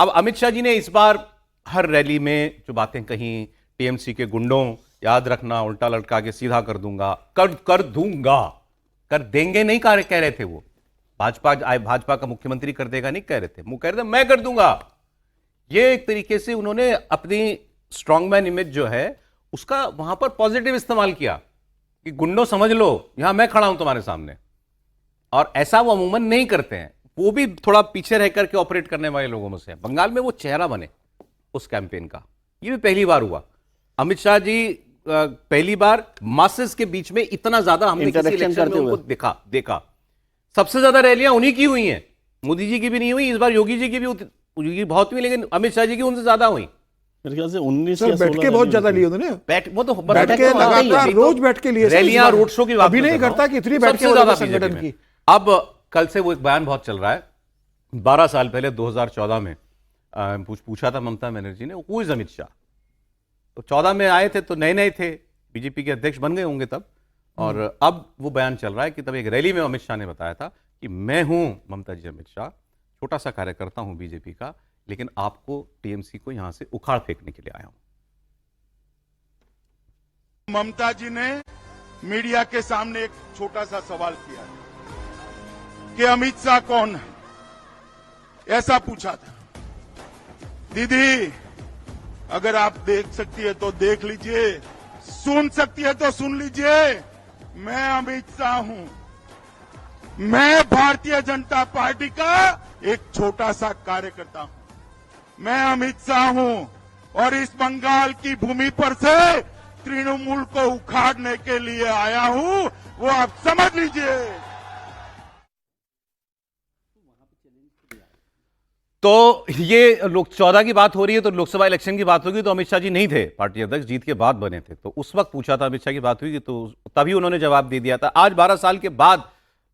अब अमित शाह जी ने इस बार हर रैली में जो बातें कही, टीएमसी के गुंडों याद रखना उल्टा लटका के सीधा कर दूंगा, कर दूंगा, कर देंगे नहीं कह रहे थे वो। भाजपा का मुख्यमंत्री कर देगा नहीं कह रहे थे, वो कह रहे थे मैं कर दूंगा। ये एक तरीके से उन्होंने अपनी स्ट्रॉन्गमैन इमेज जो है उसका वहां पर पॉजिटिव इस्तेमाल किया कि गुंडों समझ लो यहां मैं खड़ा हूं तुम्हारे सामने। और ऐसा वो अमूमन नहीं करते हैं, वो भी थोड़ा पीछे रह करके ऑपरेट करने वाले लोगों में से। बंगाल में वो चेहरा बने उस कैंपेन का, ये भी पहली बार हुआ। अमित शाह जी पहली बार मासेस के बीच में इतना ज्यादा हमने किसी इलेक्शन में उनको देखा। सबसे ज्यादा रैलियां उन्हीं की हुई हैं, मोदी जी की भी नहीं हुई इस बार, योगी जी की भी बहुत हुई, लेकिन अमित शाह जी की उनसे ज्यादा हुई। मेरे ख्याल से 19 बैठ बहुत ज्यादा लिए उन्होंने, वो तो बैठ के लगातार रोज बैठ के लिए रैलियां रोड शो की बात अभी नहीं करता कि इतनी बैठ के ज्यादा संगठन की। अब कल से वो एक बयान बहुत चल रहा है, 12 साल पहले 2014 में पूछा था ममता बनर्जी ने, हु इज अमित शाह। तो 14 में आए थे तो नए थे, बीजेपी के अध्यक्ष बन गए होंगे तब, और अब वो बयान चल रहा है कि तब एक रैली में अमित शाह ने बताया था कि मैं हूं ममता जी अमित शाह, छोटा सा कार्यकर्ता हूं बीजेपी का, लेकिन आपको टीएमसी को यहां से उखाड़ फेंकने के लिए आया हूं। ममता जी ने मीडिया के सामने एक छोटा सा सवाल किया कि अमित शाह कौन है, ऐसा पूछा था। दीदी अगर आप देख सकती है तो देख लीजिए, सुन सकती है तो सुन लीजिए, मैं अमित शाह हूं, मैं भारतीय जनता पार्टी का एक छोटा सा कार्यकर्ता हूं, मैं अमित शाह हूं, और इस बंगाल की भूमि पर से तृणमूल को उखाड़ने के लिए आया हूं, वो आप समझ लीजिए। तो ये लोग 14 की बात हो रही है, तो लोकसभा इलेक्शन की बात होगी तो अमित शाह जी नहीं थे पार्टी अध्यक्ष, जीत के बाद बने थे। तो उस वक्त पूछा था अमित शाह की बात हुई तो तभी उन्होंने जवाब दे दिया था। आज 12 साल के बाद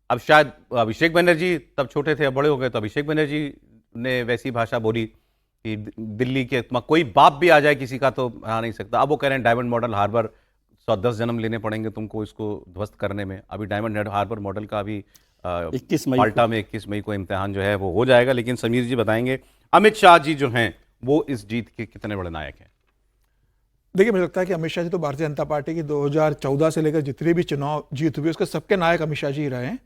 अब शायद अभिषेक बनर्जी तब छोटे थे, अब बड़े हो गए, तो अभिषेक बनर्जी ने वैसी भाषा बोली कि दिल्ली के कोई बाप भी आ जाए किसी का तो आ नहीं सकता। अब वो कह रहे हैं डायमंड मॉडल हार्बर 110 जन्म लेने पड़ेंगे तुमको इसको ध्वस्त करने में। अभी डायमंड हार्बर मॉडल का अभी 21 मई माल्टा में 21 मई को इम्तिहान जो है वो हो जाएगा। लेकिन समीर जी बताएंगे अमित शाह जी जो हैं वो इस जीत के कितने बड़े नायक हैं। देखिए, मुझे लगता है कि अमित शाह जी तो भारतीय जनता पार्टी की 2014 से लेकर जितने भी चुनाव जीत हुए उसके सबके नायक अमित शाह जी ही रहे हैं।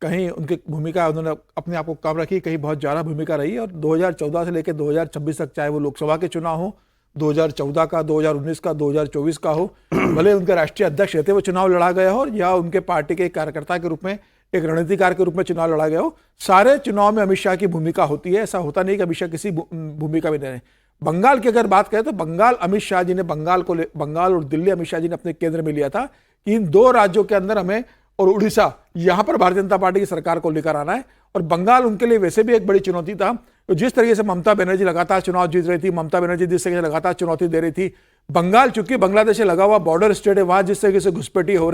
कहीं उनकी भूमिका उन्होंने अपने आप को कम रखी, कहीं बहुत ज़्यादा भूमिका रही। और 2014 से लेकर 2026 तक, चाहे वो लोकसभा के चुनाव हो, 2014 का, 2019 का, 2024 का हो, भले उनके राष्ट्रीय अध्यक्ष रहते वो चुनाव लड़ा गया हो या उनके पार्टी के कार्यकर्ता के रूप में, एक रणनीतिकार के रूप में चुनाव लड़ा गया हो, सारे चुनाव में अमित शाह की भूमिका होती है। ऐसा होता नहीं कि अमित शाह किसी भूमिका में नहीं रहे। बंगाल की अगर बात करें तो बंगाल अमित शाह जी ने बंगाल और दिल्ली अमित शाह जी ने अपने केंद्र में लिया था कि इन दो राज्यों के अंदर हमें, और उड़ीसा, यहां पर भारतीय जनता पार्टी की सरकार को लेकर आना है। और बंगाल उनके लिए वैसे भी एक बड़ी चुनौती था। तो जिस तरीके से ममता बनर्जी लगातार चुनाव जीत रही थी, ममता बनर्जी जिस तरीके से लगातार चुनौती दे रही थी, बंगाल चूंकि बांग्लादेश से लगा हुआ बॉर्डर स्टेट है, वहां जिस तरीके से घुसपैठी हो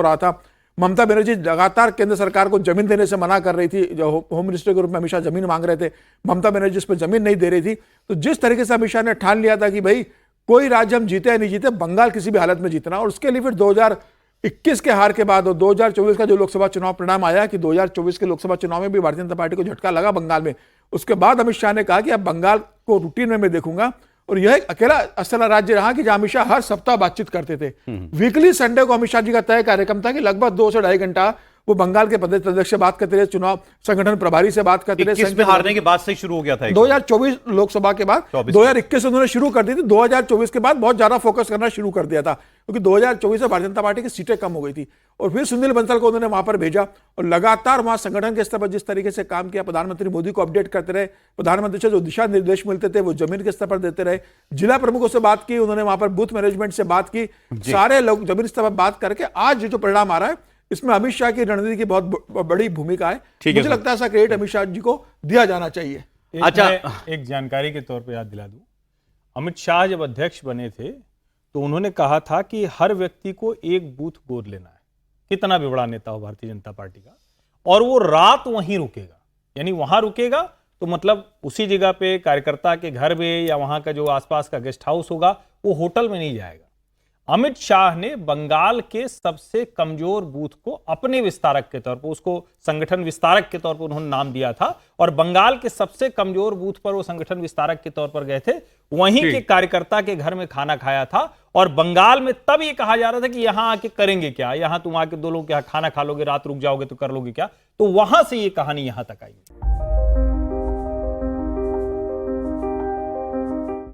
रहा था, ममता बनर्जी लगातार केंद्र सरकार को जमीन देने से मना कर रही थी। जो होम मिनिस्टर के रूप में अमित शाह जमीन मांग रहे थे, ममता बनर्जी उस पर जमीन नहीं दे रही थी। तो जिस तरीके से अमित शाह ने ठान लिया था कि भाई कोई राज्य हम जीते या नहीं जीते, बंगाल किसी भी हालत में जीतना, और उसके लिए फिर 2021 के हार के बाद और 2024 का जो लोकसभा चुनाव परिणाम आया कि 2024 के लोकसभा चुनाव में भी भारतीय जनता पार्टी को झटका लगा बंगाल में। उसके बाद अमित शाह ने कहा कि अब बंगाल को रूटीन में मैं देखूंगा। और यह एक अकेला असल राज्य रहा कि जहां अमित शाह हर सप्ताह बातचीत करते थे। वीकली संडे को अमित शाह जी का तय कार्यक्रम था कि लगभग 2 से ढाई घंटा वो बंगाल के प्रदेश अध्यक्ष से बात करते रहे, चुनाव संगठन प्रभारी से बात करते रहे। 21 में हारने के बाद से शुरू हो गया था 2024 लोकसभा के बाद, 2021 से उन्होंने शुरू कर दी थी, 2024 के बाद बहुत ज्यादा फोकस करना शुरू कर दिया था क्योंकि 2024 में भारतीय जनता पार्टी की सीटें कम हो गई थी। और फिर सुनील बंसल को उन्होंने वहां पर भेजा और लगातार वहां संगठन के स्तर पर जिस तरीके से काम किया, प्रधानमंत्री मोदी को अपडेट करते रहे, प्रधानमंत्री से जो दिशा निर्देश मिलते थे वो जमीन के स्तर पर देते रहे, जिला प्रमुखों से बात की उन्होंने, वहां पर बूथ मैनेजमेंट से बात की, सारे लोग जमीन स्तर पर बात करके आज जो परिणाम आ रहा है इसमें अमित शाह की रणनीति की बहुत बड़ी भूमिका है। मुझे लगता है ऐसा क्रेडिट अमित शाह जी को दिया जाना चाहिए। अच्छा, एक जानकारी के तौर पे याद दिला दूं, अमित शाह जब अध्यक्ष बने थे तो उन्होंने कहा था कि हर व्यक्ति को एक बूथ गोद लेना है, कितना भी बड़ा नेता हो भारतीय जनता पार्टी का, और वो रात वहीं रुकेगा। यानी वहां रुकेगा तो मतलब उसी जगह पे कार्यकर्ता के घर में या वहां का जो आसपास का गेस्ट हाउस होगा, वो होटल में नहीं जाएगा। अमित शाह ने बंगाल के सबसे कमजोर बूथ को अपने विस्तारक के तौर पर, उसको संगठन विस्तारक के तौर पर उन्होंने नाम दिया था, और बंगाल के सबसे कमजोर बूथ पर वो संगठन विस्तारक के तौर पर गए थे, वहीं के कार्यकर्ता के घर में खाना खाया था। और बंगाल में तब ये कहा जा रहा था कि यहां आके करेंगे क्या, यहां तुम आके दो लोग क्या खाना खा लोगे, रात रुक जाओगे तो कर लोगे क्या, तो वहां से ये कहानी यहां तक आई।